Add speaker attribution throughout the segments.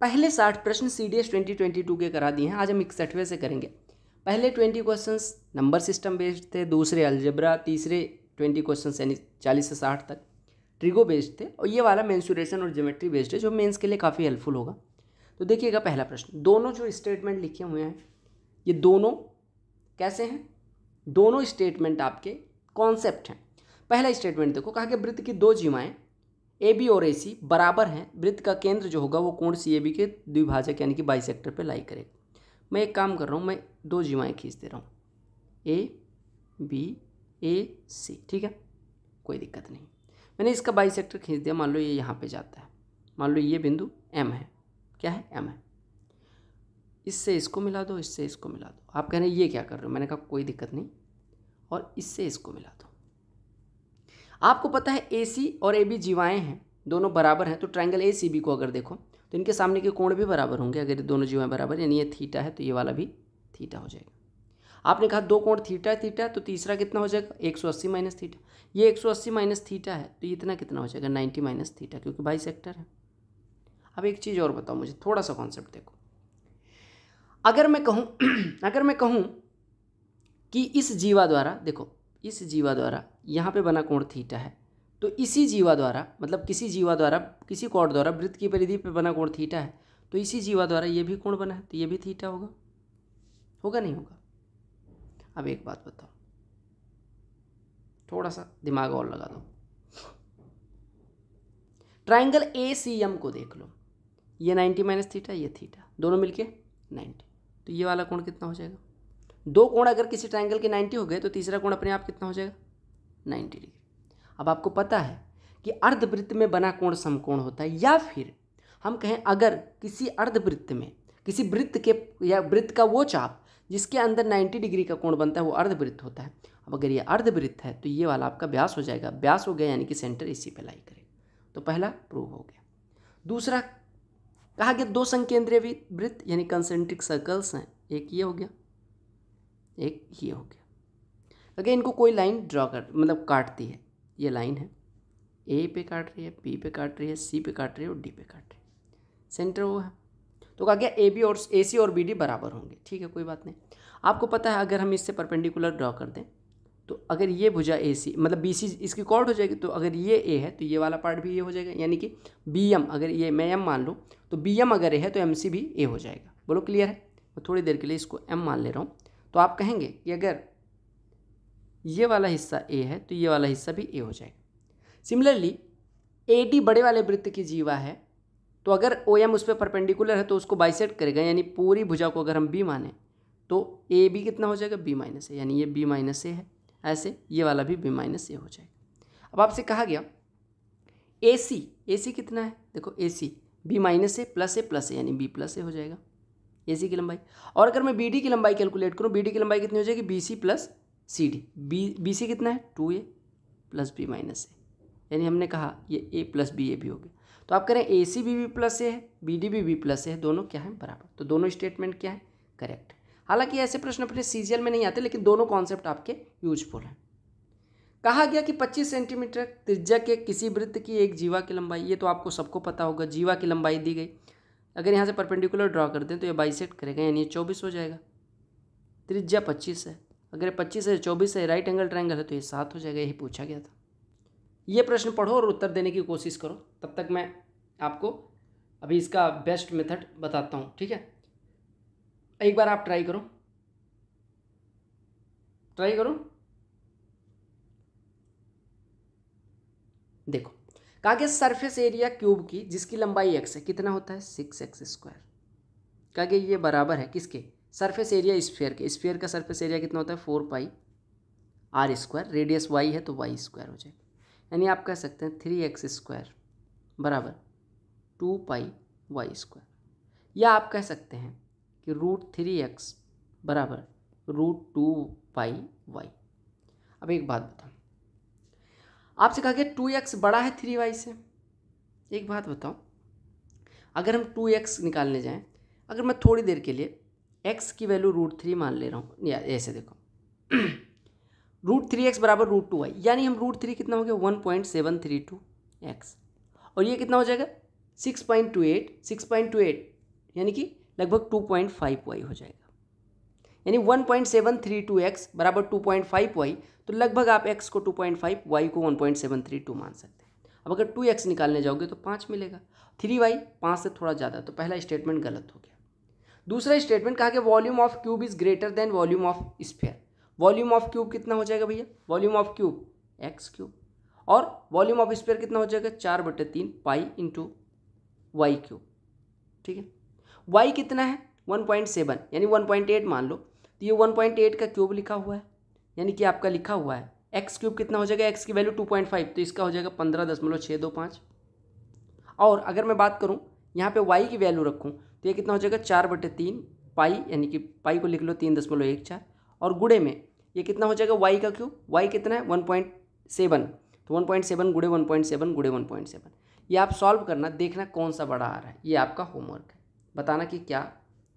Speaker 1: पहले 60 प्रश्न CDS 2022 के करा दिए हैं, आज हम 61वें से करेंगे। पहले 20 क्वेश्चंस नंबर सिस्टम बेस्ड थे, दूसरे अलजेब्रा, तीसरे 20 क्वेश्चंस यानी 40 से 60 तक ट्रिगो बेस्ड थे, और ये वाला मेंसुरेशन और ज्योमेट्री बेस्ड है जो मेंस के लिए काफ़ी हेल्पफुल होगा। तो देखिएगा पहला प्रश्न, दोनों जो स्टेटमेंट लिखे हुए हैं ये दोनों कैसे हैं? दोनों स्टेटमेंट आपके कॉन्सेप्ट हैं। पहला स्टेटमेंट देखो, कहा कि वृत्त की दो जीवाएं AB और AC बराबर हैं, वृत्त का केंद्र जो होगा वो कोण CAB के द्विभाजक यानी कि बाइसेक्टर पे लाई करेगा। मैं एक काम कर रहा हूँ, मैं दो जीवाएं खींच दे रहा हूँ, ABAC, ठीक है, कोई दिक्कत नहीं। मैंने इसका बाइसेक्टर खींच दिया, मान लो ये यहाँ पे जाता है, मान लो ये बिंदु M है, क्या है? M है। इससे इसको मिला दो, इससे इसको मिला दो। आप कह रहे हैं ये क्या कर रहे हो? मैंने कहा कोई दिक्कत नहीं, और इससे इसको मिला दो। आपको पता है AC और AB जीवाएं हैं, दोनों बराबर हैं, तो ट्रायंगल ACB को अगर देखो तो इनके सामने के कोण भी बराबर होंगे। अगर दोनों जीवाएं बराबर, यानी ये थीटा है तो ये वाला भी थीटा हो जाएगा। आपने कहा दो कोण थीटा है, थीटा, तो तीसरा कितना हो जाएगा? 180 माइनस थीटा। ये 180 माइनस थीटा है तो इतना कितना हो जाएगा? 90 माइनस थीटा, क्योंकि बाइसेक्टर है। अब एक चीज़ और बताओ मुझे, थोड़ा सा कॉन्सेप्ट देखो। अगर मैं कहूँ कि इस जीवा द्वारा, देखो इस जीवा द्वारा यहाँ पे बना कोण थीटा है, तो इसी जीवा द्वारा, मतलब किसी जीवा द्वारा, किसी कोण द्वारा वृत्त की परिधि पे बना कोण थीटा है, तो इसी जीवा द्वारा ये भी कोण बना है, तो ये भी थीटा होगा, होगा नहीं होगा? अब एक बात बताओ, थोड़ा सा दिमाग और लगा दो। ट्राइंगल ACM को देख लो, ये 90 माइनस थीटा, ये थीटा, दोनों मिलके 90, तो ये वाला कोण कितना हो जाएगा? दो कोण अगर किसी ट्राइंगल के 90 हो गए तो तीसरा कोण अपने आप कितना हो जाएगा? 90 डिग्री। अब आपको पता है कि अर्धवृत्त में बना कोण समकोण होता है, या फिर हम कहें अगर किसी अर्धवृत्त में, किसी वृत्त के या वृत्त का वो चाप जिसके अंदर 90 डिग्री का कोण बनता है वो अर्धवृत्त होता है। अब अगर ये अर्धवृत्त है तो ये वाला आपका व्यास हो जाएगा, व्यास हो गया यानी कि सेंटर इसी पे लाई करेगा। तो पहला प्रूव हो गया। दूसरा कहा गया दो संकेंद्रीय वृत्त यानी कंसेंट्रिक सर्कल्स हैं, एक ये हो गया, एक ये हो गया। अगर इनको कोई लाइन ड्रॉ कर, मतलब काटती है, ये लाइन है, A पे काट रही है, B पे काट रही है, C पे काट रही है और D पे काट रही है, सेंटर वो है। तो कहा गया AB और AC और BD बराबर होंगे, ठीक है, कोई बात नहीं। आपको पता है अगर हम इससे परपेंडिकुलर ड्रॉ कर दें तो अगर ये भुजा AC मतलब BC इसकी कॉर्ड हो जाएगी, तो अगर ये A है तो ये वाला पार्ट भी ये हो जाएगा, यानी कि BM, अगर ये मैं M मान लूँ तो BM अगर A है तो MC भी A हो जाएगा। बोलो क्लियर है? मैं थोड़ी देर के लिए इसको M मान ले रहा हूँ, तो आप कहेंगे कि अगर ये वाला हिस्सा A है तो ये वाला हिस्सा भी A हो जाएगा। सिमिलरली AD बड़े वाले वृत्त की जीवा है, तो अगर OM उस पर परपेंडिकुलर है तो उसको बाइसेक्ट करेगा, यानी पूरी भुजा को अगर हम B माने तो AB कितना हो जाएगा? B माइनस A, यानी ये B माइनस A है, ऐसे ये वाला भी B माइनस A हो जाएगा। अब आपसे कहा गया AC कितना है? देखो AC B minus A plus A यानी B प्लस A हो जाएगा AC की लंबाई। और अगर मैं BD की लंबाई कैलकुलेट करूँ, BD की लंबाई कितनी हो जाएगी? BC plus CD। BC कितना है? 2A plus B minus A, यानी हमने कहा ये A प्लस B A भी हो गया। तो आप करें AC भी B प्लस A है, BD भी B प्लस A है, दोनों क्या है? बराबर। तो दोनों स्टेटमेंट क्या है? करेक्ट। हालांकि ऐसे प्रश्न अपने CGL में नहीं आते, लेकिन दोनों कॉन्सेप्ट आपके यूजफुल हैं। कहा गया कि 25 सेंटीमीटर त्रिज्या के किसी वृत्त की एक जीवा की लंबाई, ये तो आपको सबको पता होगा, जीवा की लंबाई दी गई, अगर यहाँ से परपेंडिकुलर ड्रॉ कर दें तो ये बाइसेक्ट करेगा, यानी ये 24 हो जाएगा। त्रिज्या 25 है, अगर 25 है 24 है, राइट एंगल ट्रायंगल है तो ये 7 हो जाएगा। यही पूछा गया था। ये प्रश्न पढ़ो और उत्तर देने की कोशिश करो, तब तक मैं आपको अभी इसका बेस्ट मेथड बताता हूँ, ठीक है? एक बार आप ट्राई करो। देखो कहा गया सरफेस एरिया क्यूब की जिसकी लंबाई x है कितना होता है? 6x²। कहा गया ये बराबर है किसके? सरफेस एरिया स्फीयर के। स्फीयर का सरफेस एरिया कितना होता है? 4πr²। रेडियस y है तो y² हो जाएगा, यानी आप कह सकते हैं 3x² बराबर 2πy², या आप कह सकते हैं कि √3x बराबर √2πy। अब एक बात बताओ, आपसे कहा गया 2x बड़ा है 3y से। एक बात बताओ, अगर हम 2x निकालने जाएं, अगर मैं थोड़ी देर के लिए x की वैल्यू √3 मान ले रहा हूँ, या ऐसे देखो √3x बराबर √2y, यानी हम √3 कितना हो गया? 1.732x, और ये कितना हो जाएगा? 6.28 यानी कि लगभग 2.5y हो जाएगा। यानी 1.732x बराबर 2.5y, तो लगभग आप x को 2.5, y को 1.732 मान सकते हैं। अब अगर 2x निकालने जाओगे तो 5 मिलेगा, 3y 5 से थोड़ा ज़्यादा, तो पहला स्टेटमेंट गलत हो गया। दूसरा स्टेटमेंट कहा कि volume of cube is greater than volume of sphere. Volume of cube कितना हो जाएगा भैया? Volume of cube x cube, और वॉल्यूम ऑफ स्फीयर कितना हो जाएगा? 4/3 पाई इंटू वाई क्यूब। ठीक है, वाई कितना है? 1.7 यानी 1.8 मान लो, तो ये 1.8 का क्यूब लिखा हुआ है, यानी कि आपका लिखा हुआ है एक्स क्यूब कितना हो जाएगा? एक्स की वैल्यू 2.5, तो इसका हो जाएगा 15.625। और अगर मैं बात करूँ यहाँ पे वाई की वैल्यू रखूँ तो ये कितना हो जाएगा? 4/3 पाई, यानी कि पाई को लिख लो 3.14, और गुणे में ये कितना हो जाएगा? वाई का क्यूब, वाई कितना है? 1.7, तो 1.7 गुणे 1.7 गुणे 1.7। ये आप सॉल्व करना, देखना कौन सा बड़ा आ रहा है। ये आपका होमवर्क है, बताना कि क्या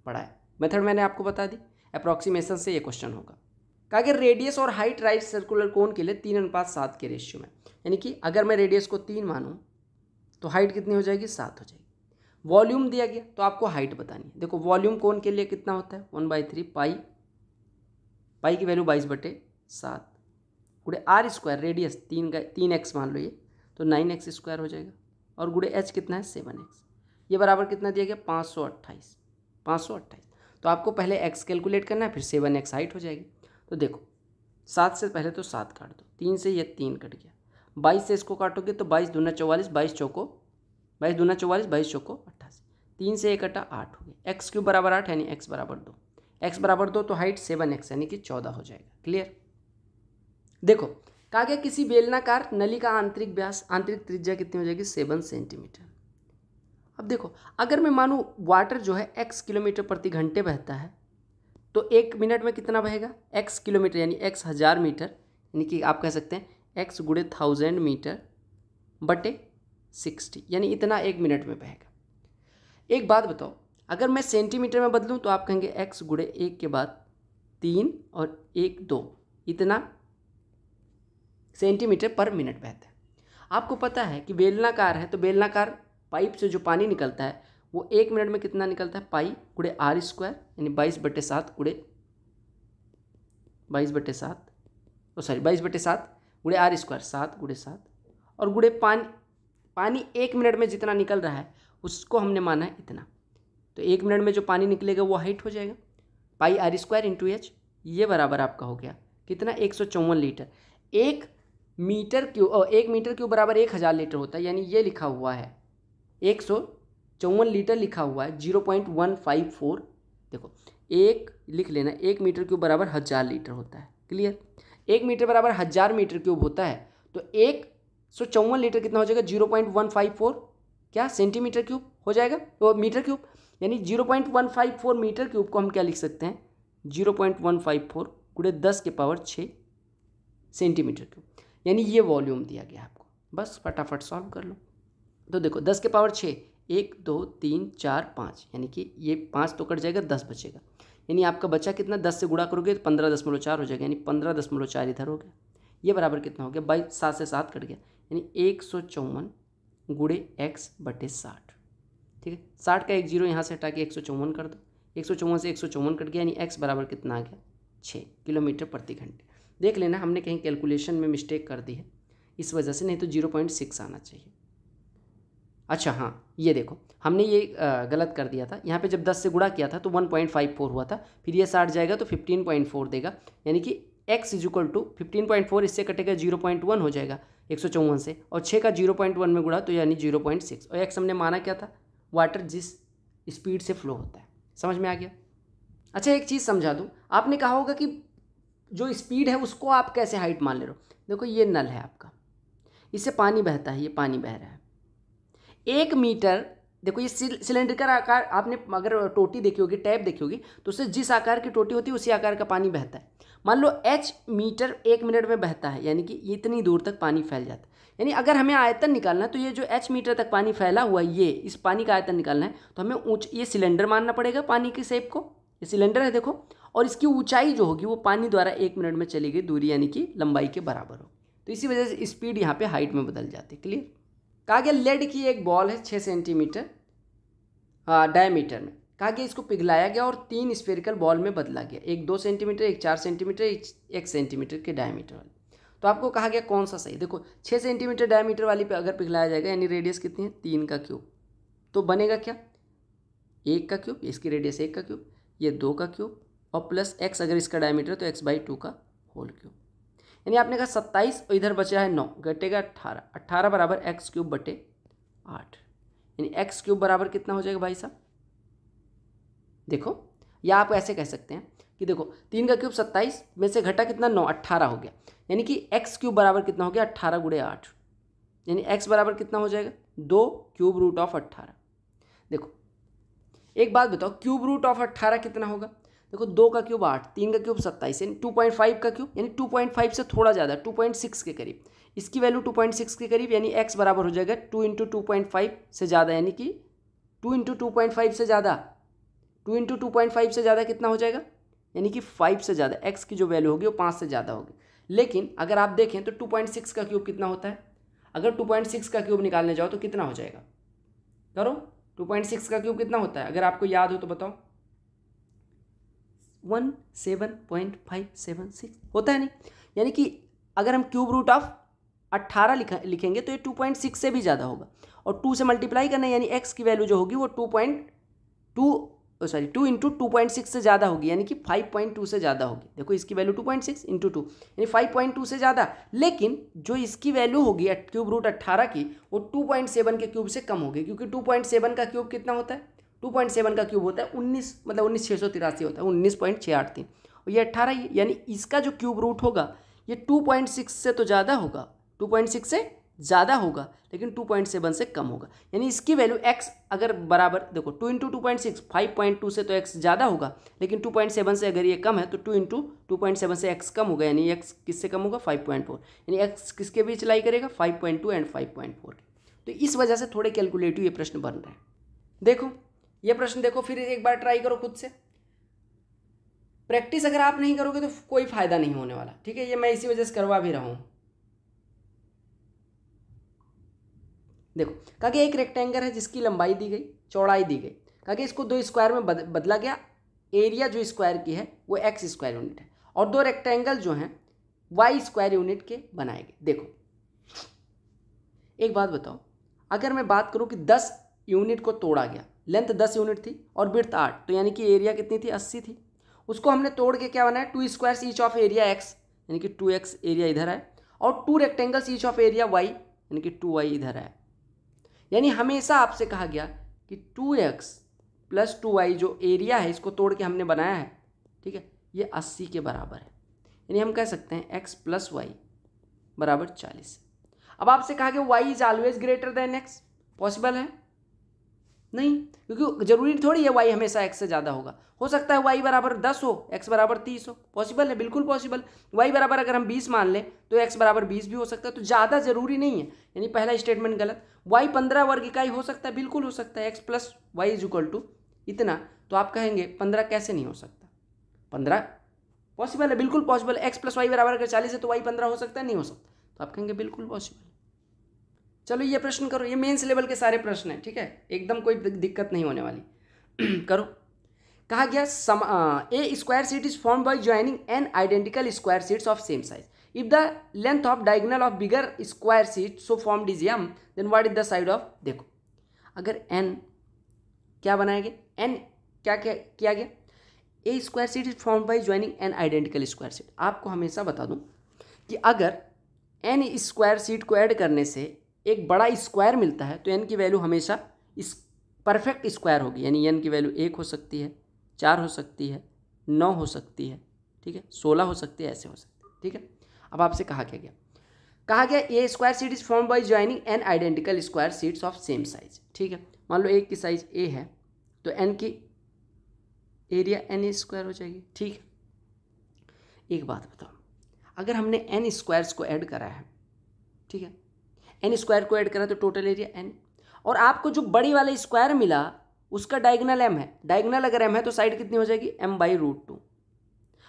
Speaker 1: बड़ा है। मेथड मैंने आपको बता दी, अप्रॉक्सीमेशन से ये क्वेश्चन होगा। कहा कि रेडियस और हाइट राइट सर्कुलर कोन के लिए 3:7 के रेशियो में, यानी कि अगर मैं रेडियस को 3 मानूँ तो हाइट कितनी हो जाएगी? 7 हो जाएगी। वॉल्यूम दिया गया तो आपको हाइट बतानी है। देखो वॉल्यूम कोन के लिए कितना होता है? 1/3 पाई, पाई की वैल्यू 22/7 गुणे आर स्क्वायर, रेडियस 3x मान लो ये, तो 9x² हो जाएगा, और गुणे h कितना है? 7x। ये बराबर कितना दिया गया? 528। तो आपको पहले x कैलकुलेट करना है, फिर 7x हाइट हो जाएगी। तो देखो 7 से पहले तो 7 काट दो, 3 से ये 3 कट गया, 22 से इसको काटोगे तो 22 दूना 44, 22 चौको 88, 3 से 1 कटा 8 हो गया। एक्स क्यूब बराबर 8 यानी x बराबर 2, x बराबर 2 तो हाइट 7x यानी कि 14 हो जाएगा। क्लियर? देखो कहा गया किसी बेलनाकार नली का आंतरिक व्यास, आंतरिक त्रिज्या कितनी हो जाएगी? 7 सेंटीमीटर। अब देखो अगर मैं मानूँ वाटर जो है x किलोमीटर प्रति घंटे बहता है, तो 1 मिनट में कितना बहेगा? x किलोमीटर यानी x 1000 मीटर, यानी कि आप कह सकते हैं x गुणे 1000 मीटर बटे 60, यानी इतना 1 मिनट में बहेगा। एक बात बताओ, अगर मैं सेंटीमीटर में बदलूं तो आप कहेंगे x गुणे 1 के बाद 3 और 1 2, इतना सेंटीमीटर पर मिनट बहता है। आपको पता है कि बेलनाकार है, तो बेलनाकार पाइप से जो पानी निकलता है वो 1 मिनट में कितना निकलता है? पाई गुणे आर स्क्वायर, यानी 22/7 गुणे 22/7 गुणे आर स्क्वायर, 7 गुणे 7, और गुणे पानी 1 मिनट में जितना निकल रहा है उसको हमने माना है इतना, तो 1 मिनट में जो पानी निकलेगा वो हाइट हो जाएगा, पाई आर स्क्वायर इंटू एच। ये बराबर आपका हो गया कितना? 154 लीटर। 1 मीटर क्यूब बराबर 1000 लीटर होता है, यानी ये लिखा हुआ है 154 लीटर लिखा हुआ है, 0.154। देखो 1 लिख लेना, 1 मीटर क्यूब बराबर 1000 लीटर होता है। क्लियर? 1 मीटर बराबर 1000 मीटर क्यूब होता है, तो 154 लीटर कितना हो जाएगा? 0.154 क्या सेंटीमीटर क्यूब हो जाएगा, तो मीटर क्यूब, यानी 0.154 मीटर क्यूब को हम क्या लिख सकते हैं? 0.154 गुणे 10 के पावर 6 सेंटीमीटर क्यूब, यानी ये वॉल्यूम दिया गया आपको। बस फटाफट सॉल्व कर लो। तो देखो 10 के पावर 6, 1 2 3 4 5, यानी कि ये 5 तो कट जाएगा, 10 बचेगा, यानी आपका बचा कितना? 10 से गुणा करोगे तो 15.4 हो जाएगा, यानी 15.4 इधर हो गया। ये बराबर कितना हो गया? 7 से 7 कट गया, यानी 154 गुणे x/60। ठीक है, 60 का 1 0 यहाँ से हटा के 154 कर दो, 154 से 154 कट गया, यानी x बराबर कितना आ गया? 6 किलोमीटर प्रति घंटे। देख लेना हमने कहीं कैलकुलेशन में मिस्टेक कर दी है इस वजह से, नहीं तो 0.6 आना चाहिए। अच्छा हाँ, ये देखो हमने ये गलत कर दिया था, यहाँ पे जब 10 से गुणा किया था तो 1.54 हुआ था, फिर ये 60 जाएगा तो 15.4 देगा, यानी कि x = 15.4, इससे कटेगा 0.1 हो जाएगा 154 से, और 6 का 0.1 में गुणा तो यानी 0.6, और x हमने माना क्या था? वाटर जिस स्पीड से फ्लो होता है। समझ में आ गया? अच्छा एक चीज़ समझा दूँ, आपने कहा होगा कि जो स्पीड है उसको आप कैसे हाइट मान ले रहे हो? देखो ये नल है आपका, इससे पानी बहता है, ये पानी बह रहा है 1 मीटर। देखो ये सिलेंडरिकल आकार, आपने अगर टोटी देखी होगी, टैप देखी होगी, तो उससे जिस आकार की टोटी होती है उसी आकार का पानी बहता है। मान लो h मीटर 1 मिनट में बहता है, यानी कि इतनी दूर तक पानी फैल जाता है। यानी अगर हमें आयतन निकालना है तो ये जो h मीटर तक पानी फैला हुआ है, ये इस पानी का आयतन निकालना है तो हमें ये सिलेंडर मानना पड़ेगा पानी की शेप को। ये सिलेंडर है देखो, और इसकी ऊंचाई जो होगी वो पानी द्वारा 1 मिनट में चली गई दूरी यानी कि लंबाई के बराबर हो, तो इसी वजह से स्पीड यहाँ पे हाइट में बदल जाती है। क्लियर? कहा गया लेड की एक बॉल है 6 सेंटीमीटर डायमीटर में, कहा गया इसको पिघलाया गया और 3 स्फेरिकल बॉल में बदला गया, एक 2 सेंटीमीटर, एक 4 सेंटीमीटर, एक 1 सेंटीमीटर के डायमीटर वाली। तो आपको कहा गया कौन सा सही। देखो 6 सेंटीमीटर डायमीटर वाली पे अगर पिघलाया जाएगा यानी रेडियस कितनी है 3 का क्यूब, तो बनेगा क्या 1 का क्यूब, इसकी रेडियस 1 का क्यूब, ये 2 का क्यूब और प्लस x अगर इसका डायमीटर तो x/2 का होल क्यूब। यानी आपने कहा 27 और इधर बचा है 9, घटेगा 18, 18 बराबर x क्यूब बटे 8, यानी x क्यूब बराबर कितना हो जाएगा भाई साहब। देखो या आप ऐसे कह सकते हैं कि देखो 3 का क्यूब 27 में से घटा कितना 9, 18 हो गया, यानी कि x क्यूब बराबर कितना हो गया 18 गुणे 8, यानी x बराबर कितना हो जाएगा 2 क्यूब रूट ऑफ 18। देखो एक बात बताओ, क्यूब रूट ऑफ 18 कितना होगा। देखो 2 का क्यूब 8, 3 का क्यूब 27, यानी 2.5 का क्यूब, यानी 2.5 से थोड़ा ज़्यादा 2.6 के करीब, इसकी वैल्यू 2.6 के करीब, यानी x बराबर हो जाएगा 2 × 2.5 से ज़्यादा, यानी कि 2 × 2.5 से ज़्यादा, 2 × 2.5 से ज़्यादा कितना हो जाएगा, यानी कि 5 से ज़्यादा, x की जो वैल्यू होगी वो 5 से ज़्यादा होगी। लेकिन अगर आप देखें तो 2.6 का क्यूब कितना होता है, अगर 2.6 का क्यूब निकालने जाओ तो कितना हो जाएगा, करो 2.6 का क्यूब कितना होता है, अगर आपको याद हो तो बताओ। 17.576 होता है नहीं, यानी कि अगर हम क्यूब रूट ऑफ 18 लिखेंगे तो ये 2.6 से भी ज़्यादा होगा, और 2 से मल्टीप्लाई करना है, यानी x की वैल्यू जो होगी वो 2 × 2.6 से ज़्यादा होगी, यानी कि 5.2 से ज़्यादा होगी। देखो इसकी वैल्यू 2.6 × 2 यानी 5.2 से ज़्यादा, लेकिन जो इसकी वैल्यू होगी क्यूब रूट 18 की वो 2.7 के क्यूब से कम होगी, क्योंकि 2.7 का क्यूब कितना होता है, 2.7 का क्यूब होता है 19, मतलब 19,683 होता है, 19.683, और ये 18 ही, यानी इसका जो क्यूब रूट होगा ये 2.6 से तो ज़्यादा होगा, 2.6 से ज़्यादा होगा, लेकिन 2.7 से कम होगा, यानी इसकी वैल्यू x अगर बराबर, देखो 2 × 2.6 5.2 से तो x ज़्यादा होगा, लेकिन 2.7 से अगर ये कम है तो 2 × 2.7 से x कम होगा, यानी x किससे कम होगा 5.4, यानी x किसके बीच लाई करेगा 5.2 एंड 5.4। तो इस वजह से थोड़े कैलकुलेटिव ये प्रश्न बन रहे हैं। देखो ये प्रश्न देखो, फिर एक बार ट्राई करो खुद से, प्रैक्टिस अगर आप नहीं करोगे तो कोई फायदा नहीं होने वाला, ठीक है, ये मैं इसी वजह से करवा भी रहा हूँ। देखो कहा कि एक रेक्टेंगल है जिसकी लंबाई दी गई, चौड़ाई दी गई, कहा कि इसको 2 स्क्वायर में बदला गया, एरिया जो स्क्वायर की है वो x स्क्वायर यूनिट है, और 2 रेक्टेंगल जो हैं y स्क्वायर यूनिट के बनाए गए। देखो एक बात बताओ, अगर मैं बात करूं कि 10 यूनिट को तोड़ा गया, लेंथ 10 यूनिट थी और विड्थ 8, तो यानी कि एरिया कितनी थी 80 थी, उसको हमने तोड़ के क्या बनाया 2 squares each of area x, यानी कि 2x एरिया इधर है, और 2 rectangles each of area y, यानी कि 2y इधर है। यानी हमेशा आपसे कहा गया कि 2x + 2y जो एरिया है इसको तोड़ के हमने बनाया है, ठीक है, ये 80 के बराबर है, यानी हम कह सकते हैं x + y बराबर 40। अब आपसे कहा गया y is always greater than x, possible है नहीं, क्योंकि जरूरी थोड़ी है y हमेशा x से ज़्यादा होगा, हो सकता है y बराबर 10 हो, x बराबर 30 हो, पॉसिबल है, बिल्कुल पॉसिबल। y बराबर अगर हम 20 मान लें तो x बराबर 20 भी हो सकता है, तो ज़्यादा जरूरी नहीं है, यानी पहला स्टेटमेंट गलत। y 15 वर्ग इकाई हो सकता है, बिल्कुल हो सकता है, x + y = इतना, तो आप कहेंगे 15 कैसे नहीं हो सकता, 15 पॉसिबल है, बिल्कुल पॉसिबल। x + y बराबर अगर 40 है तो y 15 हो सकता है, नहीं हो सकता, तो आप कहेंगे बिल्कुल पॉसिबल। चलो ये प्रश्न करो, ये मेंस लेवल के सारे प्रश्न हैं, ठीक है, एकदम कोई दिक्कत नहीं होने वाली। करो। कहा गया a square sheet is form by joining n identical square sheets of same size, if the length of diagonal of bigger square sheet so formed is m, then what is the side of, देखो अगर n क्या बनाया गया, n क्या किया गया, a square sheet is form by joining n identical square sheet. आपको हमेशा बता दूं कि अगर n स्क्वायर शीट को ऐड करने से एक बड़ा स्क्वायर मिलता है तो n की वैल्यू हमेशा इस परफेक्ट स्क्वायर होगी, यानी n की वैल्यू 1 हो सकती है, 4 हो सकती है, 9 हो सकती है, ठीक है, 16 हो सकती है, ऐसे हो सकती है, ठीक है। अब आपसे कहा क्या गया, कहा गया a square sheet is form by joining n identical square sheets of same size, ठीक है। मान लो एक की साइज a है तो n की एरिया n स्क्वायर हो जाएगी, ठीक है। एक बात बताओ, अगर हमने n स्क्वायर्स को ऐड करा है, ठीक है, n स्क्वायर को ऐड करा तो टोटल एरिया n, और आपको जो बड़ी वाला स्क्वायर मिला उसका डायगोनल m है, डायगोनल अगर m है तो साइड कितनी हो जाएगी m/√2,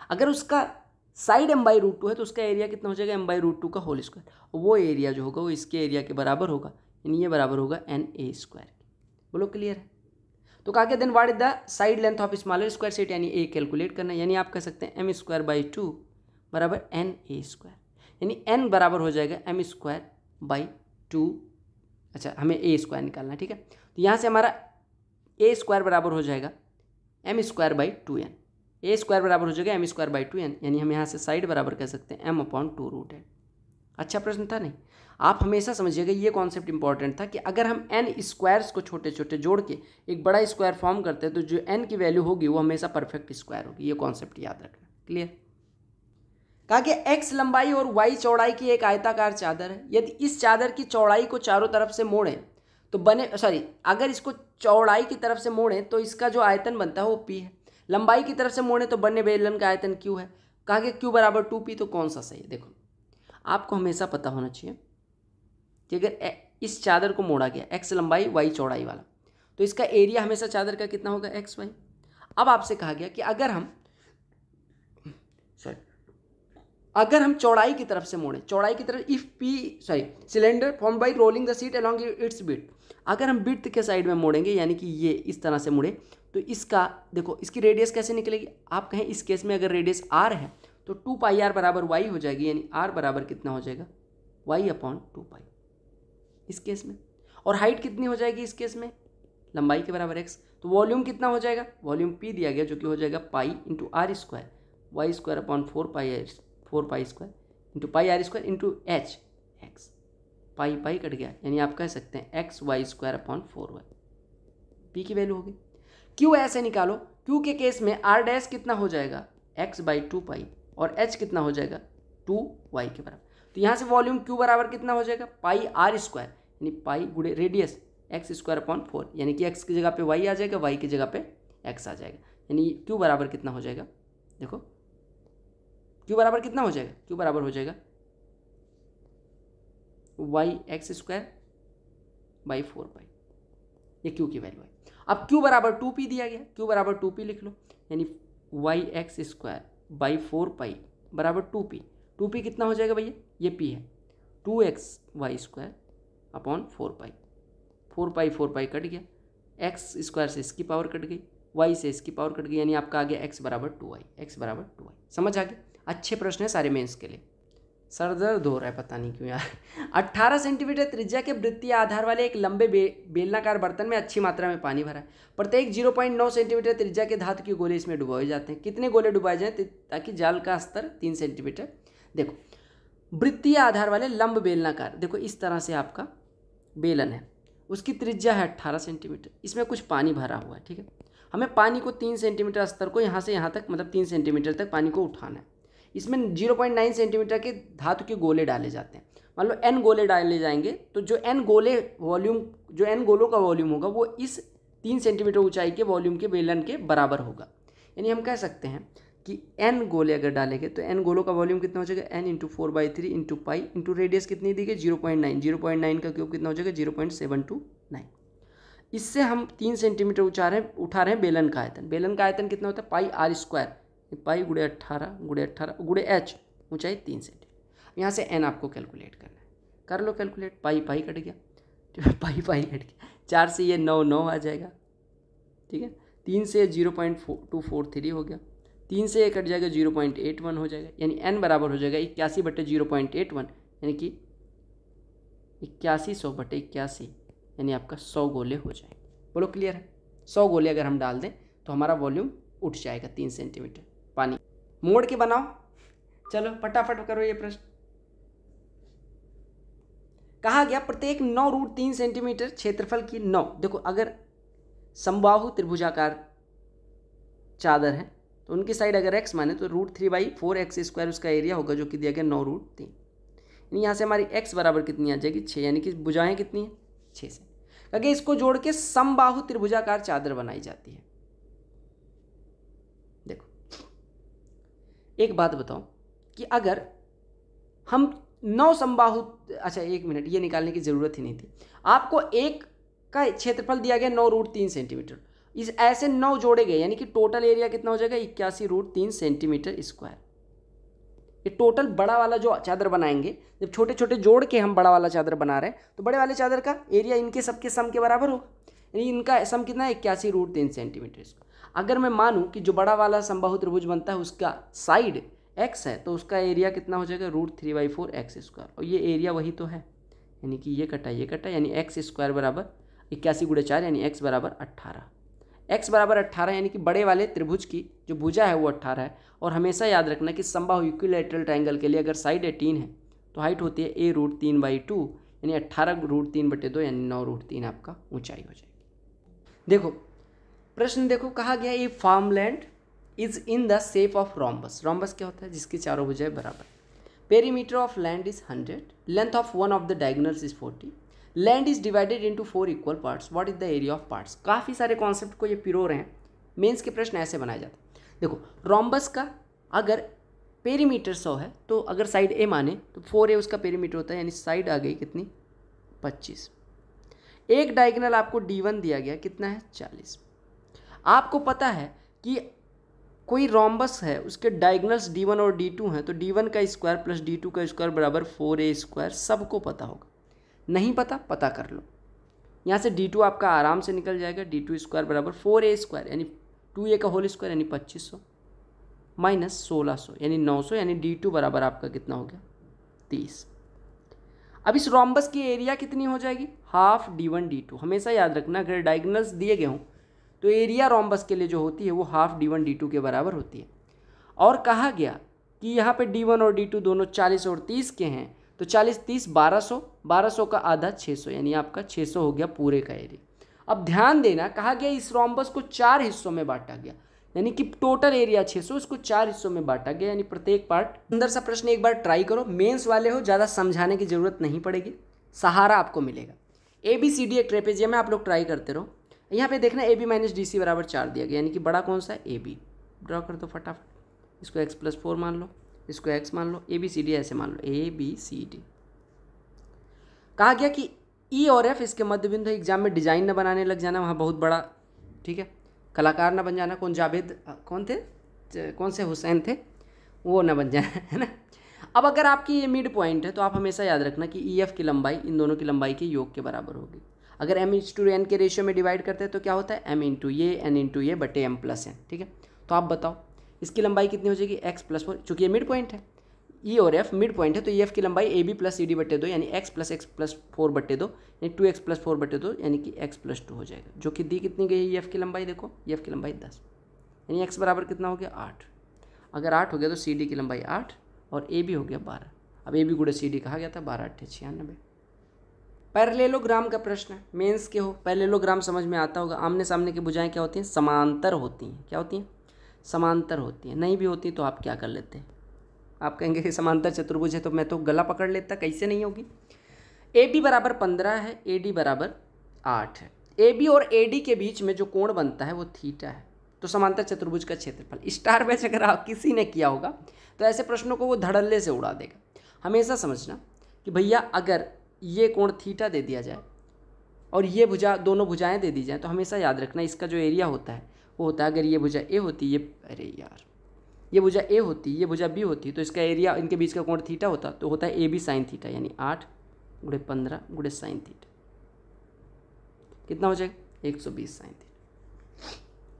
Speaker 1: अगर उसका साइड m/√2 है तो उसका एरिया कितना हो जाएगा m/√2 का होल स्क्वायर, वो एरिया जो होगा वो इसके एरिया के बराबर होगा, यानी ये बराबर होगा NA²। बोलो क्लियर है। तो कहा गया then what is the side length of smaller square set, यानी ए कैलकुलेट करना है। यानी आप कह सकते हैं m²/2 बराबर NA², यानी n बराबर हो जाएगा m²/2। अच्छा, हमें A² निकालना है, ठीक है। तो यहाँ से हमारा A² बराबर हो जाएगा m²/2n, A² बराबर हो जाएगा m²/2n, यानी हम यहाँ से साइड बराबर कह सकते हैं m/2√n। अच्छा प्रश्न था नहीं। आप हमेशा समझिएगा, ये कॉन्सेप्ट इंपॉर्टेंट था कि अगर हम n स्क्वायर्स को छोटे छोटे जोड़ के एक बड़ा स्क्वायर फॉर्म करते हैं तो जो n की वैल्यू होगी वो हमेशा परफेक्ट स्क्वायर होगी। ये कॉन्सेप्ट याद रखना। क्लियर। कहा कि x लंबाई और y चौड़ाई की एक आयताकार चादर है। यदि इस चादर की चौड़ाई को चारों तरफ से मोड़ें तो अगर इसको चौड़ाई की तरफ से मोड़ें तो इसका जो आयतन बनता है वो p है। लंबाई की तरफ से मोड़ें तो बने बेलन का आयतन q है। कहा कि q बराबर 2p। तो कौन सा सही है? देखो, आपको हमेशा पता होना चाहिए कि अगर इस चादर को मोड़ा गया x लंबाई y चौड़ाई वाला, तो इसका एरिया हमेशा चादर का कितना होगा? xy। अब आपसे कहा गया कि अगर हम चौड़ाई की तरफ से मोड़ें, चौड़ाई की तरफ cylinder form by rolling the seat along its bit, अगर हम बिट के साइड में मोड़ेंगे, यानी कि ये इस तरह से मुड़े, तो इसका देखो इसकी रेडियस कैसे निकलेगी? आप कहें इस केस में अगर रेडियस r है तो 2πr बराबर y हो जाएगी, यानी r बराबर कितना हो जाएगा? y/2π इस केस में। और हाइट कितनी हो जाएगी इस केस में? लंबाई के बराबर x। तो वॉल्यूम कितना हो जाएगा? वॉल्यूम p दिया गया जो कि हो जाएगा pi into r² y²/4π² into πr² into h x। Pi cut गया, यानी आप कह सकते हैं xy²/4y। p की वैल्यू होगी। q ऐसे निकालो, q के केस में r' कितना हो जाएगा? x/2π और h कितना हो जाएगा? 2y के बराबर। तो यहाँ से वॉल्यूम q बराबर कितना हो जाएगा? πr², यानी पाई गुणे रेडियस x²/4, यानी कि x की जगह पे y आ जाएगा, y की जगह पे x आ जाएगा, यानी q बराबर कितना हो जाएगा? देखो q बराबर कितना हो जाएगा? q बराबर हो जाएगा yx²/4π। ये q की वैल्यू है। अब q बराबर 2p दिया गया, q बराबर 2p लिख लो, यानी yx²/4π बराबर 2p। 2p कितना हो जाएगा भैया? ये p है, 2xy²/4π। 4π कट गया, x² से इसकी पावर कट गई, y से इसकी पावर कट गई, यानी आपका आ गया x बराबर 2y। समझ आ गया? अच्छे प्रश्न है सारे मेंस के लिए। सर दर्द हो रहा है पता नहीं क्यों यार। 18 सेंटीमीटर त्रिज्या के वृत्तीय आधार वाले एक लंबे बेलनाकार बर्तन में अच्छी मात्रा में पानी भरा है। प्रत्येक 0.9 सेंटीमीटर त्रिज्या के धातु के गोले इसमें डुबोए जाते हैं। कितने गोले डुबाए जाएं ताकि जाल का स्तर 3 सेंटीमीटर? देखो, वृत्तीय आधार वाले लंब बेलनाकार, देखो इस तरह से आपका बेलन है, उसकी त्रिज्या है 18 सेंटीमीटर, इसमें कुछ पानी भरा हुआ है, ठीक है। हमें पानी को 3 सेंटीमीटर स्तर को यहाँ से यहाँ तक, मतलब 3 सेंटीमीटर तक पानी को उठाना है। इसमें 0.9 सेंटीमीटर के धातु के गोले डाले जाते हैं। मान लो n गोले डाले जाएंगे, तो जो n गोलों का वॉल्यूम होगा वो इस 3 सेंटीमीटर ऊंचाई के वॉल्यूम के बेलन के बराबर होगा। यानी हम कह सकते हैं कि n गोले अगर डालेंगे तो n गोलों का वॉल्यूम कितना हो जाएगा? n into 4/3 into pi into radius कितनी दी गई? 0.9। 0.9 का क्यूब कितना हो जाएगा? 0.729। इससे हम 3 सेंटीमीटर उठा रहे हैं बेलन का आयतन। बेलन का आयतन कितना होता है? πr², पाई गुणे 18 गुणे h, ऊंचाई 3 सेंटीमीटर। यहाँ से n आपको कैलकुलेट करना है, कर लो कैलकुलेट। पाई कट गया, पाई कट गया, 4 से ये 9 आ जाएगा, ठीक है। 3 से 0.243 हो गया, 3 से ये कट जाएगा 0.81 हो जाएगा, यानी n बराबर हो जाएगा 81/0.81, यानी कि 8100/81, यानी आपका 100 गोले हो जाएंगे। बोलो क्लियर है? 100 गोले अगर हम डाल दें तो हमारा वॉल्यूम उठ जाएगा 3 सेंटीमीटर पानी। मोड़ के बनाओ, चलो फटाफट करो ये प्रश्न। कहा गया प्रत्येक 9√3 सेंटीमीटर क्षेत्रफल की 9, देखो अगर समबाहु त्रिभुजाकार चादर है तो उनकी साइड अगर x माने तो √3/4x² उसका एरिया होगा, जो कि दिया गया 9√3। यानी यहाँ से हमारी x बराबर कितनी आ जाएगी? 6, यानी कि भुजाएं कितनी है? 6 से। अगर इसको जोड़ के समबाहु त्रिभुजाकार चादर बनाई जाती है। देखो एक बात बताओ कि अगर हम 9 समबाहु, अच्छा 1 मिनट, ये निकालने की ज़रूरत ही नहीं थी। आपको एक का क्षेत्रफल दिया गया 9√3 सेंटीमीटर, इस ऐसे 9 जोड़े गए, यानी कि टोटल एरिया कितना हो जाएगा? 81√3 सेंटीमीटर स्क्वायर। ये टोटल बड़ा वाला जो चादर बनाएंगे, जब छोटे छोटे जोड़ के हम बड़ा वाला चादर बना रहे हैं तो बड़े वाले चादर का एरिया इनके सबके सम के बराबर होगा, यानी इनका सम कितना है 81√3 सेंटीमीटर। अगर मैं मानूँ कि जो बड़ा वाला समबाहु त्रिभुज बनता है उसका साइड x है तो उसका एरिया कितना हो जाएगा √3/4 x², और ये एरिया वही तो है, यानी कि ये कटा यानी x² बराबर 81 × 4 यानी x बराबर 18। x बराबर 18 यानी कि बड़े वाले त्रिभुज की जो भुजा है वो 18 है। और हमेशा याद रखना कि समबाहु इक्विलैटरल ट्रायंगल के लिए अगर साइड 18 है तो हाइट होती है a√3/2 यानी 18√3/2 यानी 9√3 आपका ऊंचाई हो जाएगी। देखो प्रश्न देखो, कहा गया ये farmland is in the shape of rhombus. Rhombus क्या होता है? जिसकी चारों भुजाएं बराबर। Perimeter of land is 100, length of one of the diagonals is 40, land is divided into 4 equal parts, what is the area of parts. काफ़ी सारे concept को ये पिरो रहे हैं, मेंस के प्रश्न ऐसे बनाए जाते हैं। देखो रोम्बस का अगर पेरीमीटर 100 है तो अगर साइड ए माने तो 4a उसका पेरीमीटर होता है, यानी साइड आ गई कितनी 25। एक डायगोनल आपको D1 दिया गया कितना है 40। आपको पता है कि कोई रोम्बस है उसके डायगोनल्स D1 और D2 हैं तो D1 का स्क्वायर प्लस D2 का स्क्वायर बराबर 4a², सबको पता होगा। नहीं पता कर लो, यहाँ से D2 आपका आराम से निकल जाएगा, D2² बराबर 4a² यानी 2a का होल स्क्वायर यानी 2500 माइनस 1600 यानी 900, यानी D2 बराबर आपका कितना हो गया 30। अब इस रोम्बस की एरिया कितनी हो जाएगी? Half D1 D2। हमेशा याद रखना अगर डायगोनल्स दिए गए हों तो एरिया रोम्बस के लिए जो होती है वो हाफ D1 D2 के बराबर होती है। और कहा गया कि यहाँ पे D1 और D2 दोनों 40 और 30 के हैं तो 40 30 1200, 1200 का आधा 600 यानी आपका 600 हो गया पूरे का एरिया। अब ध्यान देना, कहा गया इस रोम्बस को 4 हिस्सों में बांटा गया, यानी कि टोटल एरिया 600, इसको 4 हिस्सों में बांटा गया, यानी प्रत्येक पार्ट। अंदर सा प्रश्न एक बार ट्राई करो, मेंस वाले हो ज़्यादा समझाने की जरूरत नहीं पड़ेगी, सहारा आपको मिलेगा। ABCD एक ट्रेपेजियम है, आप लोग ट्राई करते रहो। यहाँ पे देखना AB - DC बराबर 4 दिया गया, यानी कि बड़ा कौन सा है AB। ड्रॉ कर दो फटाफट, इसको x+4 मान लो, इसको x मान लो, ABCD ऐसे मान लो ABCD। कहा गया कि E और F इसके मध्य बिंदु। एग्जाम में डिजाइन न बनाने लग जाना, वहाँ बहुत बड़ा ठीक है कलाकार ना बन जाना। कौन जावेद कौन थे, कौन से हुसैन थे, वो ना बन जाए, है ना। अब अगर आपकी ये मिड पॉइंट है तो आप हमेशा याद रखना कि EF की लंबाई इन दोनों की लंबाई के योग के बराबर होगी। अगर m/n के रेशियो में डिवाइड करते हैं तो क्या होता है m × a n × a बटे m+n, ठीक है। तो आप बताओ इसकी लंबाई कितनी हो जाएगी x+4, चूँकि ये मिड पॉइंट है, E और F मिड पॉइंट है तो EF की लंबाई AB + CD बटे 2 यानी x + x+4 बटे 2 यानी 2x + 4 बटे 2 यानी कि x+2 हो जाएगा, जो कि दी कितनी गई EF की लंबाई। देखो EF की लंबाई 10 यानी x बराबर कितना हो गया 8। अगर 8 हो गया तो CD की लंबाई 8 और AB हो गया 12। अब AB × CD कहा गया था 12 × 8 = 96। पैरेललोग्राम का प्रश्न है, मेंस के हो, पैरेललोग्राम समझ में आता होगा। आमने सामने की भुजाएं क्या होती हैं? समांतर होती हैं। क्या होती हैं? समांतर होती हैं। नहीं भी होती तो आप क्या कर लेते हैं? आप कहेंगे कि समांतर चतुर्भुज है तो मैं तो गला पकड़ लेता, कैसे नहीं होगी। AB बराबर 15 है, AD बराबर 8 है। AB और AD के बीच में जो कोण बनता है वो थीटा है। तो समांतर चतुर्भुज का क्षेत्रफल स्टार बैच अगर आप किसी ने किया होगा तो ऐसे प्रश्नों को वो धड़ल्ले से उड़ा देगा। हमेशा समझना कि भैया अगर ये कोण थीटा दे दिया जाए और ये भुजा, दोनों भुजाएं दे दी जाए तो हमेशा याद रखना इसका जो एरिया होता है वो होता है, अगर ये भुजा A होती, ये अरे यार ये भुजा A होती, ये भुजा B होती तो इसका एरिया, इनके बीच का कोण थीटा होता तो होता है AB sin थीटा, यानी 8 × 15 × sin थीटा कितना हो जाएगा 120 sin थीटा।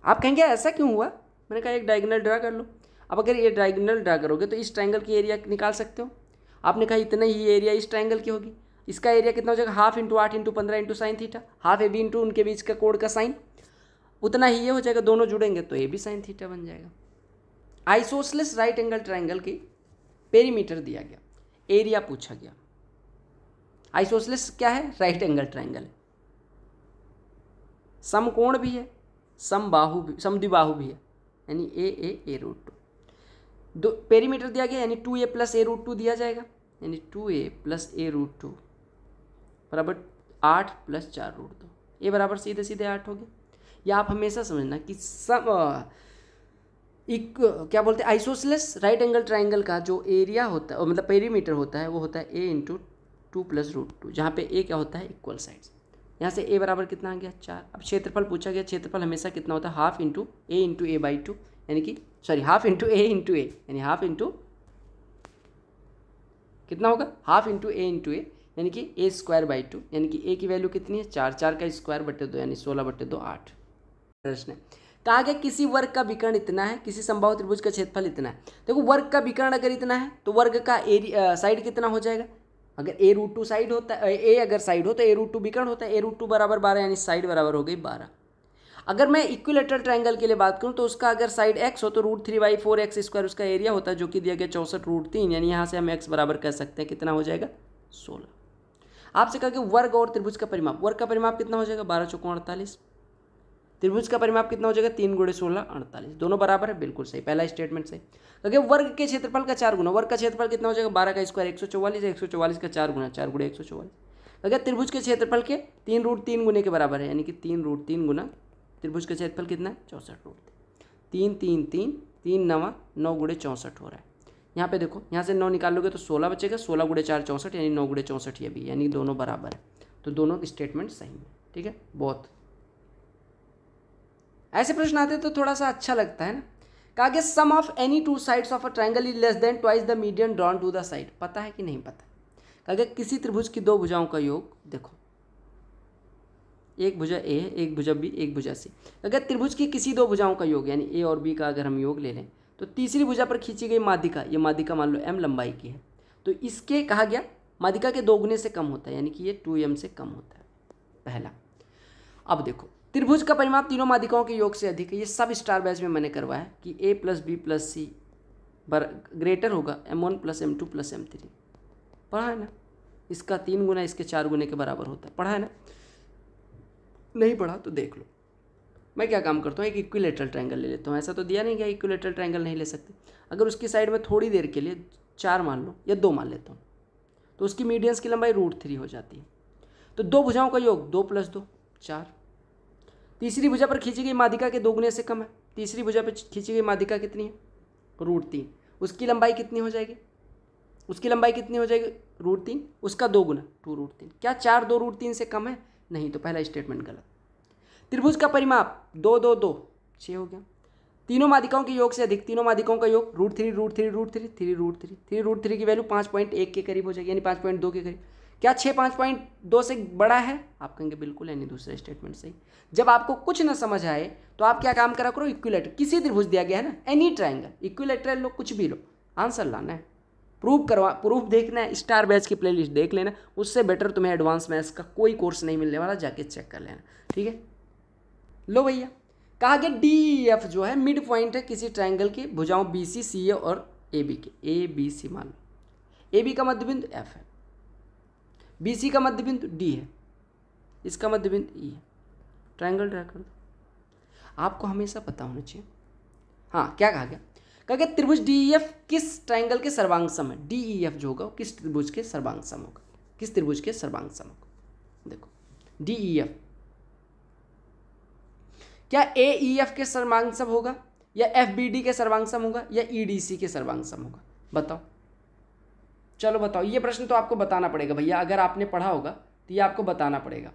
Speaker 1: आप कहेंगे ऐसा क्यों हुआ? मैंने कहा एक डायगोनल ड्रा कर लो। अब अगर ये डायगोनल ड्रा करोगे तो इस ट्रायंगल की एरिया निकाल सकते हो। आपने कहा इतना ही एरिया इस ट्रायंगल की होगी, इसका एरिया कितना हो जाएगा 1/2 × 8 × 15 × sin थीटा, हाफ AB × उनके बीच का कोण का साइन, उतना ही ये हो जाएगा। दोनों जुड़ेंगे तो AB sin थीटा बन जाएगा। आइसोसेलेस राइट एंगल ट्रायंगल की पेरीमीटर दिया गया, एरिया पूछा गया। आइसोसेलेस क्या है? राइट एंगल ट्रायंगल है, समकोण भी है, समबाहु भी, समद्विबाहु भी है, यानी a √2। पेरीमीटर दिया गया यानी 2a + a√2 दिया जाएगा, यानी 2a + a√2 बराबर 8 + 4√2। a बराबर सीधे सीधे 8 हो गया। या आप हमेशा समझना कि क्या बोलते हैं आइसोसेलेस राइट एंगल ट्रायंगल का जो एरिया होता है मतलब पेरीमीटर होता है वो होता है a × 2 + √2, जहाँ पे a क्या होता है इक्वल साइड्स। यहाँ से a बराबर कितना आ गया 4। अब क्षेत्रफल पूछा गया, क्षेत्रफल हमेशा कितना होता है 1/2 × a × a/2 यानी कि सॉरी 1/2 × a × a यानी 1/2 × कितना होगा, हाफ इंटू ए यानी कि ए स्क्वायर बाई 2, यानी कि ए की वैल्यू कितनी है 4, 4 का स्क्वायर बटे 2 यानी 16 बटे 2 8। प्रश्न है कहा गया किसी वर्ग का विकर्ण इतना है, किसी समबाहु त्रिभुज का क्षेत्रफल इतना है। देखो वर्ग का विकर्ण अगर इतना है तो वर्ग का साइड कितना हो जाएगा, अगर a√2 साइड होता है, a अगर साइड हो तो a√2 विकर्ण होता है, a√2 बराबर 12 यानी साइड बराबर हो गई 12। अगर मैं इक्विलेटरल ट्रायंगल के लिए बात करूं तो उसका अगर साइड x हो तो √3/4x² उसका एरिया होता है जो कि दिया गया 64√3, यानी यहाँ से हम x बराबर कह सकते हैं कितना हो जाएगा 16। आपसे कहा कि वर्ग और त्रिभुज का परिमाप, वर्ग का परिमाप कितना हो जाएगा 12 चौकों 48, त्रिभुज का परिमाप कितना हो जाएगा 3 × 16 48, दोनों बराबर है, बिल्कुल सही, पहला स्टेटमेंट सही। क्योंकि वर्ग के क्षेत्रफल का 4 गुना, वर्ग का क्षेत्रफल कितना हो जाएगा 12 का स्क्वायर 144 है, 144 का 4 गुना 4 × 144। अगर त्रिभुज के क्षेत्रफल के 3√3 गुने के बराबर है, यानी कि 3√3 गुना त्रिभुज का क्षेत्रफल कितना है 64√3, 3 3 3 3 9 9 × 64 हो रहा है। यहाँ पे देखो, यहाँ से 9 निकाल लोगे तो 16 बचेगा, 16 × 4 64 यानी 9 × 64 ये भी, यानी दोनों बराबर है, तो दोनों स्टेटमेंट सही है। ठीक है, बहुत ऐसे प्रश्न आते तो थोड़ा सा अच्छा लगता है ना। कहा गया sum of any two sides of a triangle is less than twice the median drawn to the side, पता है कि नहीं पता। कहा गया किसी त्रिभुज की दो भुजाओं का योग, देखो एक भुजा ए है, एक भुजा बी, एक भुजा सी। अगर त्रिभुज की किसी दो भुजाओं का योग यानी ए और बी का अगर हम योग ले लें तो तीसरी भुजा पर खींची गई माध्यिका, ये माध्यिका मान लो m लंबाई की है, तो इसके कहा गया माध्यिका के 2 गुने से कम होता है, यानी कि ये 2m से कम होता है पहला। अब देखो त्रिभुज का परिमाप तीनों माध्यिकाओं के योग से अधिक है, ये सब स्टार बैच में मैंने करवाया कि a + b + c ग्रेटर होगा m1 + m2 + m3, पढ़ा है ना। इसका 3 गुना इसके 4 गुने के बराबर होता है, पढ़ा है ना। नहीं पढ़ा तो देख लो। मैं क्या काम करता हूँ, एक इक्विलेटरल ट्रायंगल ले लेता हूँ, ऐसा तो दिया नहीं गया इक्विलेटरल ट्रायंगल नहीं ले सकते। अगर उसकी साइड में थोड़ी देर के लिए 4 मान लो या 2 मान लेता हूँ तो उसकी मीडियंस की लंबाई √3 हो जाती है। तो दो भुजाओं का योग 2 + 2 4। तीसरी भुजा पर खींची गई माध्यिका के 2 गुने से कम है, तीसरी भुजा पर खींची गई माध्यिका कितनी है √3, उसकी लंबाई कितनी हो जाएगी, उसकी लंबाई कितनी हो जाएगी √3, उसका 2 गुना 2√3। क्या 4 2√3 से कम है, नहीं, तो पहला स्टेटमेंट गलत। त्रिभुज का परिमाप 2 2 2 6 हो गया। तीनों माध्यिकाओं के योग से अधिक, तीनों माध्यिकाओं का योग √3 √3 √3 3 √3 की वैल्यू 5.1 के करीब हो जाएगी, यानी 5.2 के करीब। क्या 6 5.2 से बड़ा है, आप कहेंगे बिल्कुल, यानी दूसरा स्टेटमेंट सही। जब आपको कुछ ना समझ आए तो आप क्या काम करा करो, इक्विलेटर किसी त्रिभुज दिया गया है ना, एनी ट्रायंगल, इक्विलेटरल लो, कुछ भी लो, आंसर लाना है, प्रूफ देखना है, स्टार बैच की प्लेलिस्ट देख लेना, उससे बेटर तुम्हें एडवांस मैथ्स का कोई कोर्स नहीं मिलने वाला, जाके चेक कर लेना। ठीक है, लो भैया, कहा गया DEF जो है मिड पॉइंट है किसी ट्रायंगल की भुजाओं BC CA और AB के, ABC मान लो, AB का मध्य बिंदु F है, BC का मध्य बिंदु D है, इसका मध्य बिंदु E है, ट्रायंगल ड्रा कर दो। आपको हमेशा पता होना चाहिए। हाँ, क्या कहा गया, कहा गया त्रिभुज DEF किस ट्रायंगल के सर्वांग सम है, DEF जो होगा किस त्रिभुज के सर्वांग सम होगा, किस त्रिभुज के सर्वांग सम होगा। देखो DEF क्या AEF के सर्वांग सम होगा, या FBD के सर्वांग सम होगा, या EDC के सर्वांग सम होगा, बताओ। चलो बताओ, ये प्रश्न तो आपको बताना पड़ेगा भैया, अगर आपने पढ़ा होगा तो ये आपको बताना पड़ेगा,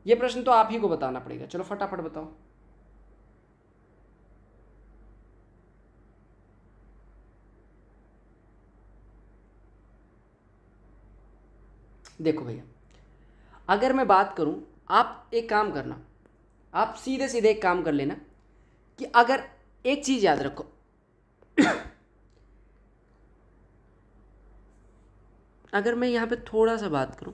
Speaker 1: ये प्रश्न तो आप ही को बताना पड़ेगा। चलो फटाफट बताओ। देखो भैया, अगर मैं बात करूं, आप एक काम करना, आप सीधे सीधे एक काम कर लेना कि अगर एक चीज याद रखो, अगर मैं यहाँ पे थोड़ा सा बात करूं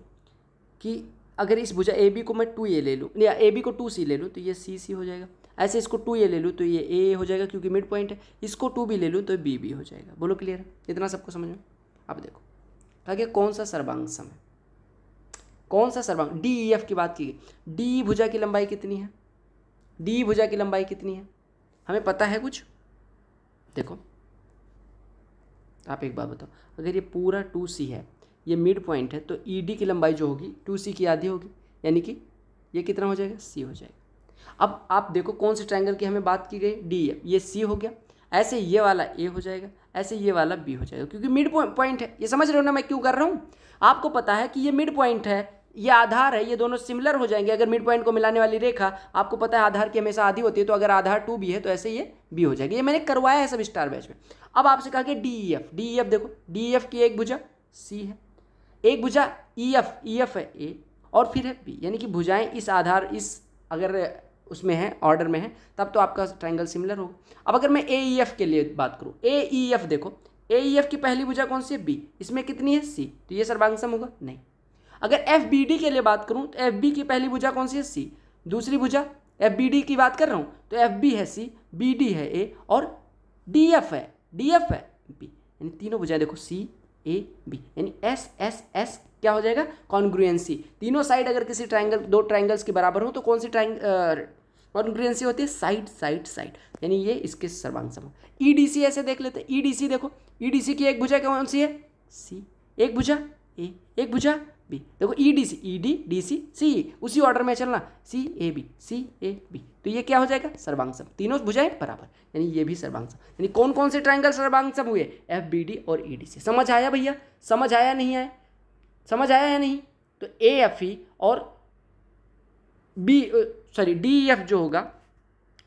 Speaker 1: कि अगर इस भुजा AB को मैं 2A ले लूँ या AB को 2C ले लूँ तो ये CC हो जाएगा, ऐसे इसको 2A ले लूँ तो ये AA हो जाएगा क्योंकि मिड पॉइंट है, इसको 2B ले लूँ तो BB हो जाएगा। बोलो क्लियर है, इतना सबको समझ में। अब देखो आगे कौन सा सर्वांग सम है, कौन सा सर्वांग, DEF की बात की गई, D भुजा की लंबाई कितनी है, D भुजा की लंबाई कितनी है, हमें पता है कुछ। देखो आप एक बात बताओ, अगर ये पूरा 2C है, ये मिड पॉइंट है, तो ED की लंबाई जो होगी 2C की आधी होगी, यानी कि ये कितना हो जाएगा, C हो जाएगा। अब आप देखो कौन से ट्रायंगल की हमें बात की गई, DEF, ये C हो गया, ऐसे ये वाला A हो जाएगा, ऐसे ये वाला B हो जाएगा, क्योंकि मिड पॉइंट है। ये समझ रहे हो ना मैं क्यों कर रहा हूँ, आपको पता है कि ये मिड पॉइंट है, ये आधार है, ये दोनों सिमिलर हो जाएंगे। अगर मिड पॉइंट को मिलाने वाली रेखा आपको पता है आधार की हमेशा आधी होती है, तो अगर आधार 2B है तो ऐसे ये B हो जाएगी। ये मैंने करवाया है सब स्टार बैच में। अब आपसे कहा कि डी ई एफ देखो, डी ई एफ की एक भुजा सी है, एक भुजा ई एफ है ए, और फिर है बी, यानी कि भुजाएं इस आधार इस अगर उसमें है ऑर्डर में है तब तो आपका ट्रायंगल सिमिलर होगा। अब अगर मैं ए ई एफ के लिए बात करूँ, ए ई एफ देखो, ए ई एफ की पहली भुजा कौन सी है बी, इसमें कितनी है सी, तो ये सर्वांग होगा नहीं। अगर एफ बी डी के लिए बात करूँ तो एफ बी की पहली भुजा कौन सी है सी, दूसरी भुजा एफ बी डी की बात कर रहा हूँ तो एफ बी है सी, बी डी है ए और डी एफ है बी, यानी तीनों भुजाएं देखो सी ए बी, यानी एस एस एस क्या हो जाएगा कॉन्ग्रुएंसी। तीनों साइड अगर किसी ट्राइंगल दो ट्राइंगल्स के बराबर हो तो कौन सी कॉन्ग्रुएंसी होती है, साइड साइड साइड, यानी ये इसके सर्वांग सम। ई डी सी ऐसे देख लेते हैं, ई डी सी देखो, ई डी सी की एक भुजा कौन सी है सी, एक भुजा ए, एक भुजा बी, देखो E D C, E D D C C, उसी ऑर्डर में चलना, सी ए बी, तो ये क्या हो जाएगा सर्वांग सम, तीनों भुजाएं बराबर, यानी ये भी सर्वांग सम। यानी कौन कौन से ट्राइंगल सर्वांग सम हुए, एफ बी डी और ई डी सी। समझ आया भैया, समझ आया नहीं आया, समझ आया या नहीं? तो ए एफ ई और बी डी ई एफ जो होगा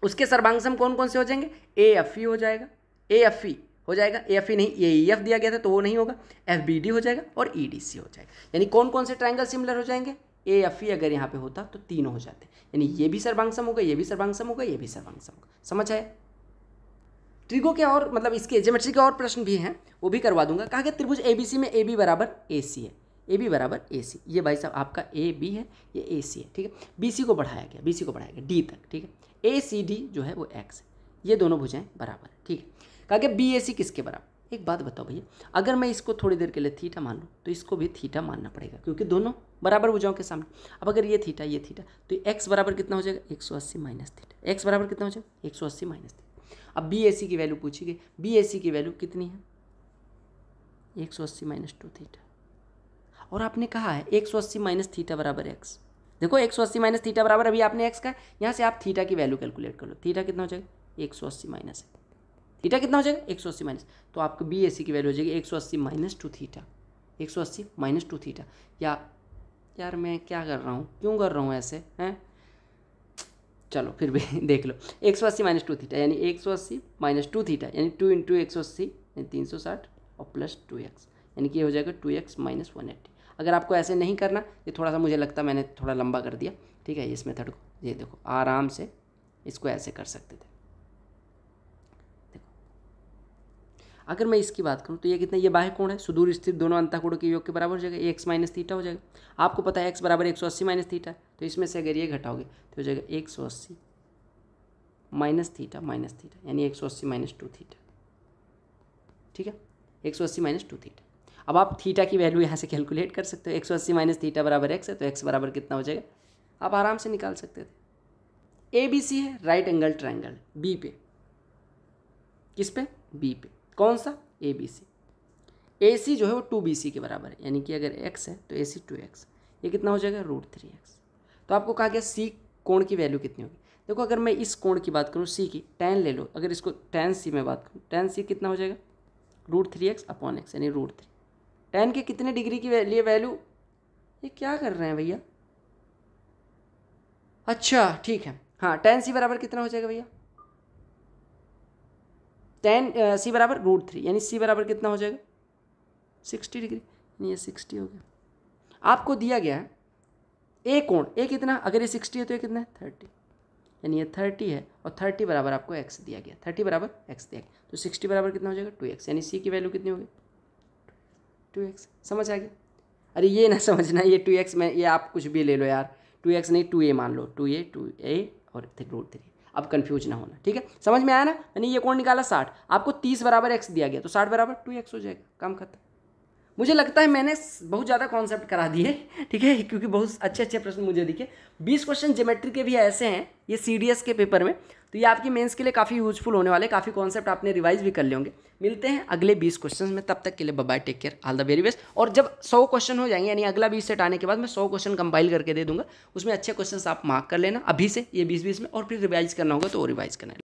Speaker 1: उसके सर्वांग सम कौन कौन से हो जाएंगे, ए एफ ई हो जाएगा, ए एफ ई हो जाएगा, ए एफ ई नहीं ए ई एफ दिया गया था तो वो नहीं होगा, एफ बी डी हो जाएगा और ई डी सी हो जाएगा। यानी कौन कौन से ट्राइंगल सिमिलर हो जाएंगे, ए एफ ई अगर यहाँ पे होता तो तीनों हो जाते, यानी ये भी सर्वांग सम होगा, ये भी सर्वांग सम होगा, ये भी सर्वांग सम होगा। समझ आया? ट्रिगो के और मतलब इसके ज्योमेट्री के और प्रश्न भी हैं, वो भी करवा दूंगा। कहा कि त्रिभुज ए बी सी में ए बी बराबर ए सी है, ए बी बराबर ए सी, ये भाई साहब आपका ए बी है, ये ए सी है, ठीक है। बी सी को बढ़ाया गया, बी सी को बढ़ाया गया डी तक, ठीक है। ए सी डी जो है वो एक्स है, ये दोनों भुजाएं बराबर है, ठीक है। कहा कि बी ए सी किसके बराबर, एक बात बताओ भैया, अगर मैं इसको थोड़ी देर के लिए थीटा मान लूँ तो इसको भी थीटा मानना पड़ेगा क्योंकि दोनों बराबर भुजाओं के सामने। अब अगर ये थीटा तो एक्स बराबर कितना हो जाएगा 180 माइनस थीटा, एक्स बराबर कितना हो जाएगा 180 माइनस थीटा। अब बी ए सी की वैल्यू पूछी गई, बी ए सी की वैल्यू कितनी है 180 माइनस 2 थीटा, और आपने कहा है 180 माइनस थीटा बराबर एक्स। देखो 180 माइनस थीटा बराबर अभी आपने एक्स का, यहाँ से आप थीटा की वैल्यू कैलकुलेट कर लो, थीटा कितना हो जाएगा 180 माइनस है, थीटा कितना हो जाएगा 180 माइनस, तो आपको बी ए सी की वैल्यू हो जाएगी 180 माइनस 2 थीटा, 180 माइनस 2 थीटा। या यार मैं क्या कर रहा हूँ, क्यों कर रहा हूँ ऐसे हैं, चलो फिर भी देख लो 180 माइनस 2 थीटा यानी 180 माइनस 2 थीटा यानी 2 इंटू 180 यानी 360 और प्लस 2x यानी कि ये हो जाएगा 2x माइनस 180। अगर आपको ऐसे नहीं करना, ये थोड़ा सा मुझे लगता मैंने थोड़ा लंबा कर दिया, ठीक है, इस मेथड को, ये देखो आराम से इसको ऐसे कर सकते थे। देखो अगर मैं इसकी बात करूँ तो ये कितना, ये बाह्य कोण है, सुदूर स्थित दोनों अंतःकोणों के योग के बराबर हो जाएगा, x माइनस थीटा हो जाएगा। आपको पता है x बराबर 180 माइनस थीटा, तो इसमें से अगर ये घटाओगे तो हो जाएगा 180 माइनस थीटा यानी 180 माइनस 2 थीटा, ठीक है, 180 माइनस 2 थीटा। अब आप थीटा की वैल्यू यहाँ से कैलकुलेट कर सकते हो, 180 माइनस थीटा बराबर x है तो x बराबर कितना हो जाएगा, आप आराम से निकाल सकते थे। ए बी सी है राइट एंगल ट्रायंगल, बी पे, किस पे, बी पे, कौन सा, ए बी सी। ए सी जो है वो 2BC के बराबर है, यानी कि अगर x है तो ए सी 2x, ये कितना हो जाएगा √3x। तो आपको कहा गया सी कोण की वैल्यू कितनी होगी। देखो अगर मैं इस कोण की बात करूँ सी की, tan ले लो, अगर इसको tan सी में बात करूँ, tan सी कितना हो जाएगा √3x अपॉन x यानी √3। tan के कितने डिग्री के लिए वैल्यू, ये क्या कर रहे हैं भैया, अच्छा ठीक है, हाँ tan सी बराबर कितना हो जाएगा भैया, tan सी बराबर √3 यानी सी बराबर कितना हो जाएगा 60 डिग्री, यानी ये 60 हो गया। आपको दिया गया है ए कोण, ए कितना, अगर ये 60 है तो ये कितना है 30, यानी ये 30 है और 30 बराबर आपको x दिया गया, 30 बराबर x दिया गया, तो 60 बराबर कितना हो जाएगा 2x, यानी सी की वैल्यू कितनी होगी 2x। समझ आ गया? अरे ये ना समझना, ये 2x में ये आप कुछ भी ले लो यार, 2x नहीं 2a मान लो, 2a और √3, अब कंफ्यूज ना होना, ठीक है। समझ में आया ना, यानी ये कोण निकाला 60, आपको 30 बराबर x दिया गया तो 60 बराबर 2x हो जाएगा, काम खत्म। मुझे लगता है मैंने बहुत ज़्यादा कॉन्सेप्ट करा दिए, ठीक है, क्योंकि बहुत अच्छे अच्छे प्रश्न मुझे दिखे। 20 क्वेश्चन ज्योमेट्री के भी ऐसे हैं ये CDS के पेपर में, तो ये आपकी मेंस के लिए काफ़ी यूजफुल होने वाले, काफ़ी कॉन्सेप्ट आपने रिवाइज भी कर लिए होंगे। मिलते हैं अगले 20 क्वेश्चन में, तब तक के लिए bye bye, take care, all the very best. और जब 100 क्वेश्चन हो जाएंगे यानी अगला 20 सेट आने के बाद मैं 100 क्वेश्चन कंपाइल करके दे दूंगा, उसमें अच्छे क्वेश्चन आप मार्क कर लेना अभी से, ये 20-20 में, और फिर रिवाइज करना होगा तो वो रिवाइज करना है।